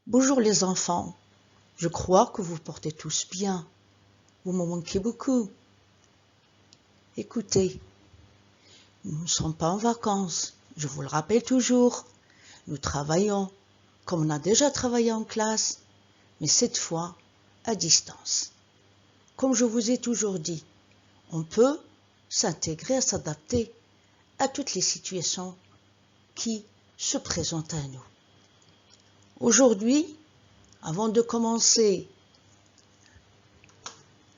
Bonjour les enfants, je crois que vous portez tous bien. Vous me manquez beaucoup. Écoutez, nous ne sommes pas en vacances, je vous le rappelle toujours. Nous travaillons, comme on a déjà travaillé en classe, mais cette fois à distance. Comme je vous ai toujours dit, on peut s'intégrer, s'adapter à toutes les situations qui se présentent à nous. Aujourd'hui, avant de commencer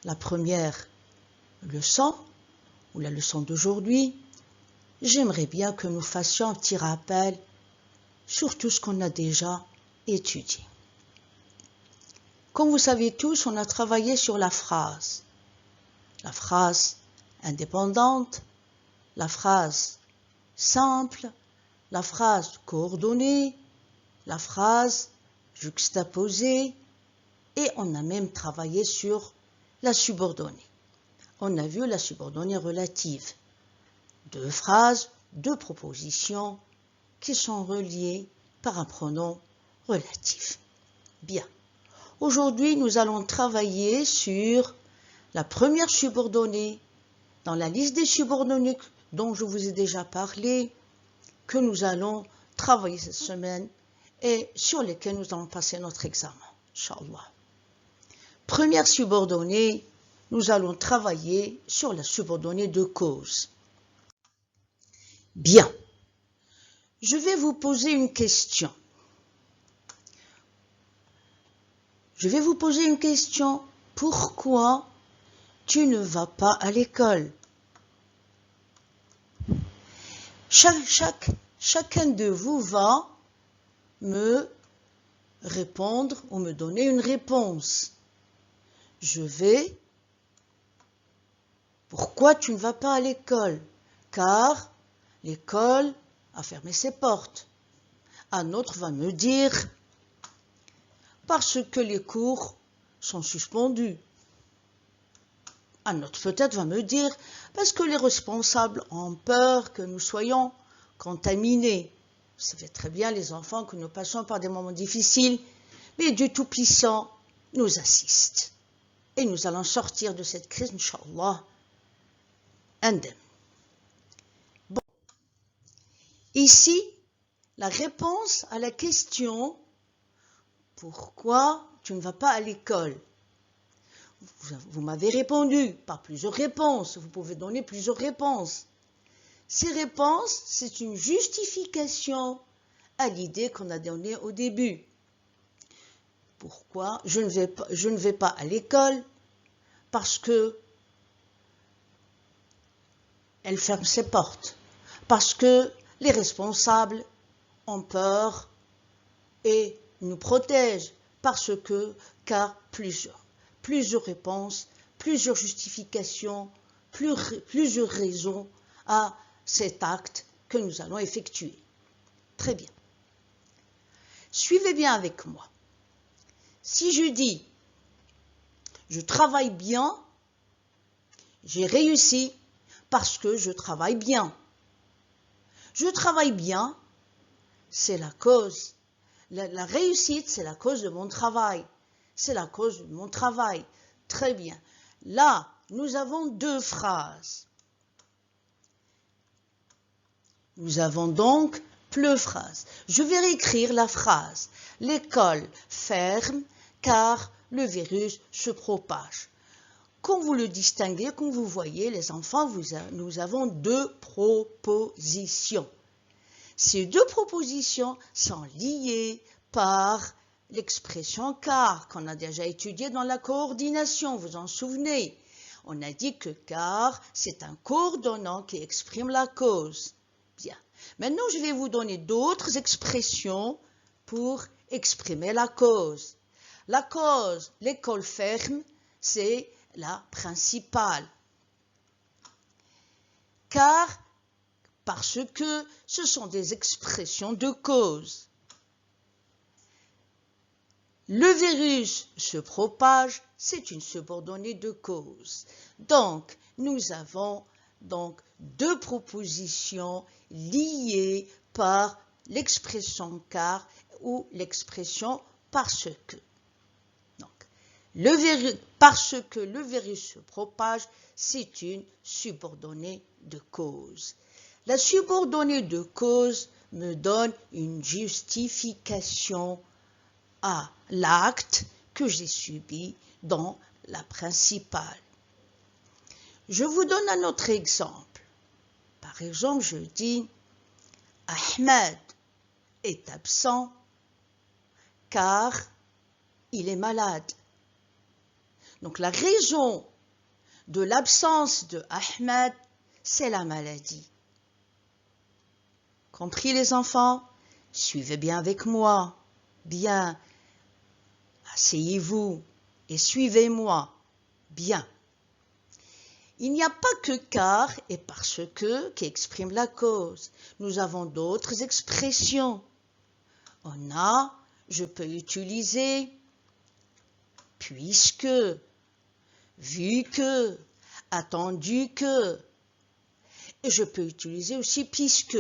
la première leçon, ou la leçon d'aujourd'hui, j'aimerais bien que nous fassions un petit rappel sur tout ce qu'on a déjà étudié. Comme vous savez tous, on a travaillé sur la phrase indépendante, la phrase simple, la phrase coordonnée, la phrase juxtaposée, et on a même travaillé sur la subordonnée. On a vu la subordonnée relative. Deux phrases, deux propositions qui sont reliées par un pronom relatif. Bien. Aujourd'hui, nous allons travailler sur la première subordonnée dans la liste des subordonnées dont je vous ai déjà parlé, que nous allons travailler cette semaine et sur lesquelles nous allons passer notre examen, Inch'Allah. Première subordonnée, nous allons travailler sur la subordonnée de cause. Bien. Je vais vous poser une question. Pourquoi tu ne vas pas à l'école? Chacun de vous va me répondre ou me donner une réponse. Pourquoi tu ne vas pas à l'école? Car l'école a fermé ses portes. Un autre va me dire parce que les cours sont suspendus. Un autre peut-être va me dire parce que les responsables ont peur que nous soyons contaminés. Vous savez très bien, les enfants, que nous passons par des moments difficiles, mais Dieu Tout-Puissant nous assiste. Et nous allons sortir de cette crise, Inch'Allah, indemne. Bon. Ici, la réponse à la question « Pourquoi tu ne vas pas à l'école ?» Vous m'avez répondu par plusieurs réponses. Vous pouvez donner plusieurs réponses. Ces réponses, c'est une justification à l'idée qu'on a donnée au début. Pourquoi je ne vais pas à l'école? Parce que elle ferme ses portes. Parce que les responsables ont peur et nous protègent. Car plusieurs réponses, plusieurs justifications, plusieurs raisons à cet acte que nous allons effectuer. Très bien. Suivez bien avec moi. Si je dis « je travaille bien », j'ai réussi parce que je travaille bien. Je travaille bien, c'est la cause. La réussite, c'est la cause de mon travail. C'est la cause de mon travail. Très bien. Là, nous avons deux phrases. Nous avons donc deux phrases. Je vais réécrire la phrase. L'école ferme car le virus se propage. Comme vous le distinguez, comme vous voyez, les enfants, nous avons deux propositions. Ces deux propositions sont liées par l'expression car, qu'on a déjà étudiée dans la coordination, vous en souvenez. On a dit que car, c'est un coordonnant qui exprime la cause. Bien. Maintenant, je vais vous donner d'autres expressions pour exprimer la cause. La cause, l'école ferme, c'est la principale. Car, parce que ce sont des expressions de cause. Le virus se propage, c'est une subordonnée de cause. Donc, nous avons deux propositions liées par l'expression car ou l'expression parce que. Donc, parce que le virus se propage, c'est une subordonnée de cause. La subordonnée de cause me donne une justification à l'acte que j'ai subi dans la principale. Je vous donne un autre exemple. Par exemple, je dis Ahmed est absent car il est malade. Donc la raison de l'absence de Ahmed, c'est la maladie. Compris les enfants? Suivez bien avec moi. Bien. Asseyez-vous et suivez-moi. Bien. Il n'y a pas que car et parce que qui expriment la cause. Nous avons d'autres expressions. On a, je peux utiliser puisque, vu que, attendu que. Et je peux utiliser aussi puisque.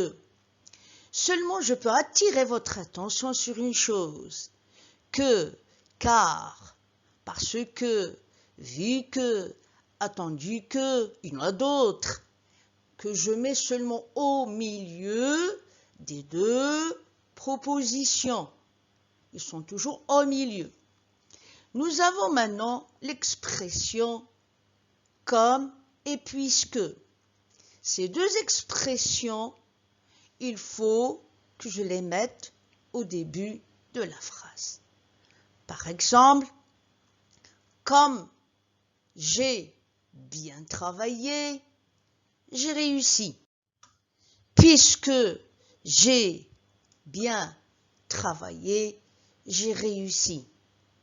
Seulement, je peux attirer votre attention sur une chose. Que, car, parce que, vu que, attendu que, il y en a d'autres, que je mets seulement au milieu des deux propositions. Ils sont toujours au milieu. Nous avons maintenant l'expression comme et puisque. Ces deux expressions, il faut que je les mette au début de la phrase. Par exemple, comme j'ai bien travaillé, j'ai réussi. Puisque j'ai bien travaillé, j'ai réussi.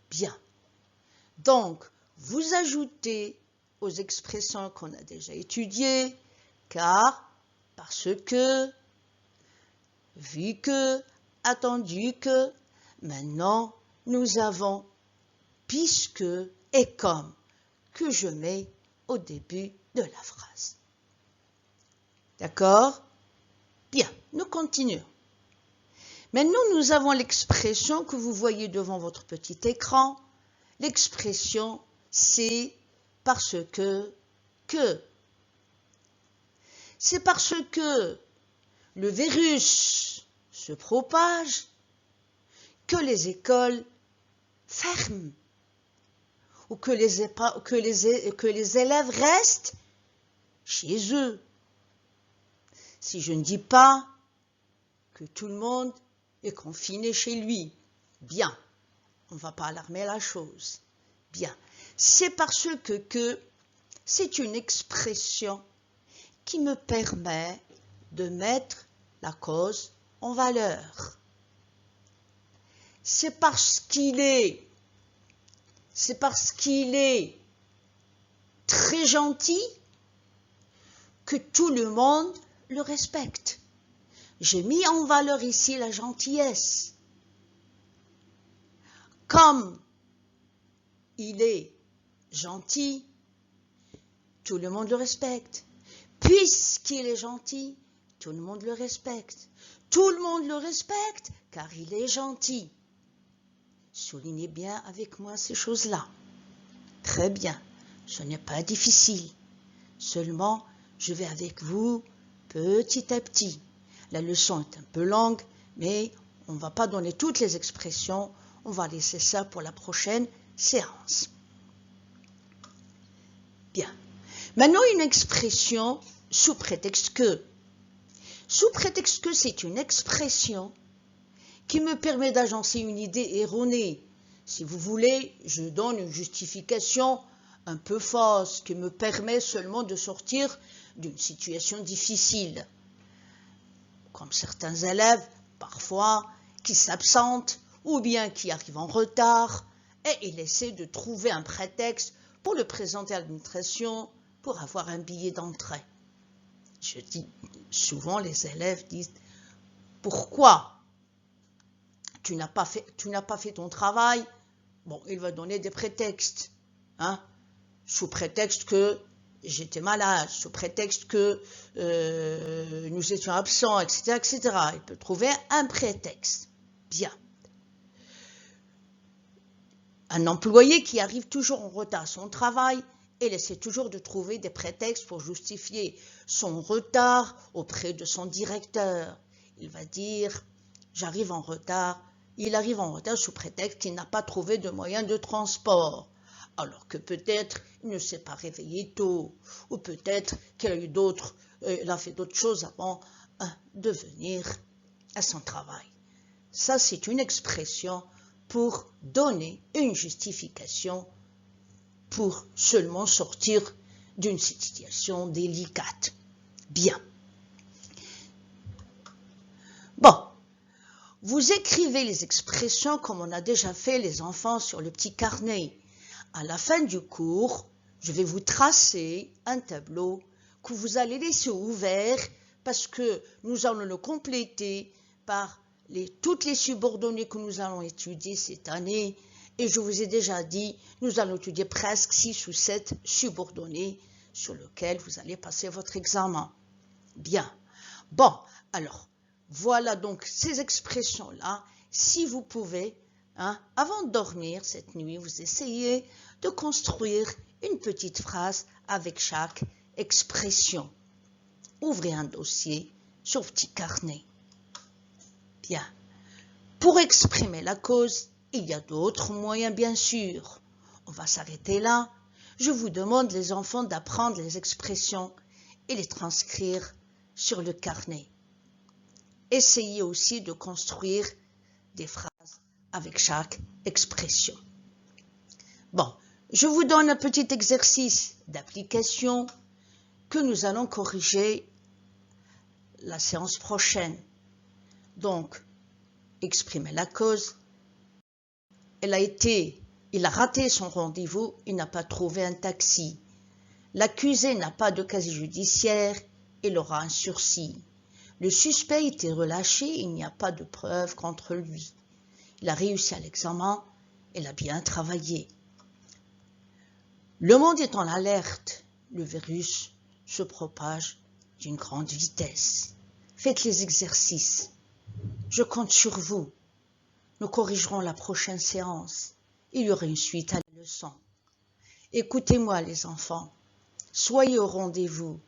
Bien. Donc, vous ajoutez aux expressions qu'on a déjà étudiées, car, parce que, vu que, attendu que, maintenant, nous avons puisque et comme que je mets au début de la phrase. D'accord? Bien, nous continuons. Maintenant, nous avons l'expression que vous voyez devant votre petit écran. L'expression, c'est parce que. C'est parce que le virus se propage que les écoles ferment ou que les élèves restent chez eux. Si je ne dis pas que tout le monde est confiné chez lui, bien, on ne va pas alarmer la chose. Bien, c'est parce que c'est une expression qui me permet de mettre la cause en valeur. C'est parce qu'il est très gentil que tout le monde le respecte. J'ai mis en valeur ici la gentillesse. Comme il est gentil, tout le monde le respecte. Puisqu'il est gentil, tout le monde le respecte. Tout le monde le respecte car il est gentil. Soulignez bien avec moi ces choses-là. Très bien, ce n'est pas difficile. Seulement, je vais avec vous petit à petit. La leçon est un peu longue, mais on ne va pas donner toutes les expressions. On va laisser ça pour la prochaine séance. Bien. Maintenant, une expression sous prétexte que. Sous prétexte que, c'est une expression qui me permet d'agencer une idée erronée. Si vous voulez, je donne une justification un peu fausse qui me permet seulement de sortir d'une situation difficile. Comme certains élèves, parfois, qui s'absentent ou bien qui arrivent en retard et ils essaient de trouver un prétexte pour le présenter à l'administration pour avoir un billet d'entrée. Je dis, souvent les élèves disent, pourquoi tu n'as pas fait ton travail? Bon, il va donner des prétextes, hein, sous prétexte que j'étais malade, sous prétexte que nous étions absents, etc., etc. Il peut trouver un prétexte. Bien. Un employé qui arrive toujours en retard à son travail, il essaie toujours de trouver des prétextes pour justifier son retard auprès de son directeur. Il va dire « j'arrive en retard ». Il arrive en retard sous prétexte qu'il n'a pas trouvé de moyen de transport. Alors que peut-être il ne s'est pas réveillé tôt, ou peut-être qu'il a eu il a fait d'autres choses avant de venir à son travail. Ça, c'est une expression pour donner une justification pour seulement sortir d'une situation délicate. Bien. Bon, vous écrivez les expressions comme on a déjà fait les enfants sur le petit carnet. À la fin du cours, je vais vous tracer un tableau que vous allez laisser ouvert parce que nous allons le compléter par toutes les subordonnées que nous allons étudier cette année. Et je vous ai déjà dit, nous allons étudier presque 6 ou 7 subordonnées sur lesquelles vous allez passer votre examen. Bien. Bon, alors, voilà donc ces expressions-là. Si vous pouvez, avant de dormir cette nuit, vous essayez de construire une petite phrase avec chaque expression. Ouvrez un dossier sur le petit carnet. Bien. Pour exprimer la cause, il y a d'autres moyens, bien sûr. On va s'arrêter là. Je vous demande, les enfants, d'apprendre les expressions et les transcrire sur le carnet. Essayez aussi de construire des phrases avec chaque expression. Bon, je vous donne un petit exercice d'application que nous allons corriger la séance prochaine. Donc, exprimer la cause. Il a raté son rendez-vous, il n'a pas trouvé un taxi. L'accusé n'a pas de casier judiciaire, il aura un sursis. Le suspect a été relâché, il n'y a pas de preuves contre lui. Il a réussi à l'examen, il a bien travaillé. Le monde est en alerte, le virus se propage d'une grande vitesse. Faites les exercices. Je compte sur vous. Nous corrigerons la prochaine séance. Il y aura une suite à la leçon. Écoutez-moi les enfants. Soyez au rendez-vous.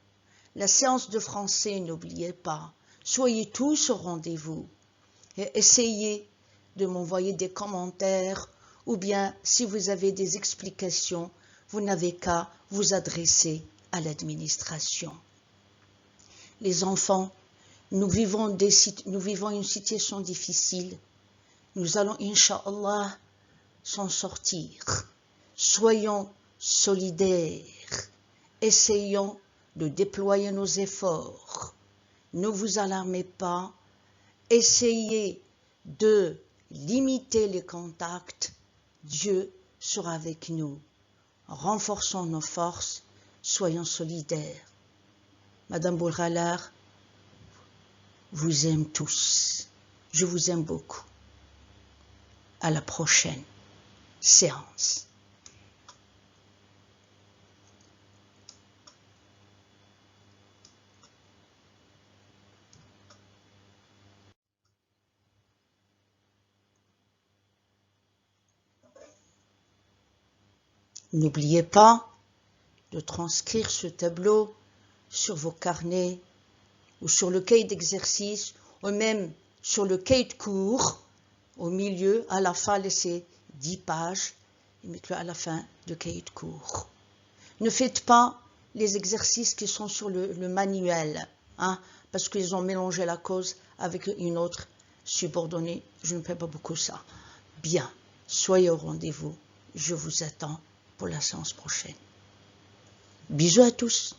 La séance de français, n'oubliez pas. Soyez tous au rendez-vous. Et essayez de m'envoyer des commentaires ou bien si vous avez des explications, vous n'avez qu'à vous adresser à l'administration. Les enfants, nous vivons une situation difficile. Nous allons, Inch'Allah, s'en sortir. Soyons solidaires. Essayons de déployer nos efforts. Ne vous alarmez pas. Essayez de limiter les contacts. Dieu sera avec nous. Renforçons nos forces. Soyons solidaires. Madame Bourhalar vous aime tous. Je vous aime beaucoup. À la prochaine séance. N'oubliez pas de transcrire ce tableau sur vos carnets ou sur le cahier d'exercice ou même sur le cahier de cours. Au milieu, à la fin, laissez 10 pages et mettez-le à la fin du cahier de cours. Ne faites pas les exercices qui sont sur le manuel, parce qu'ils ont mélangé la cause avec une autre subordonnée. Je ne fais pas beaucoup ça. Bien, soyez au rendez-vous. Je vous attends pour la séance prochaine. Bisous à tous.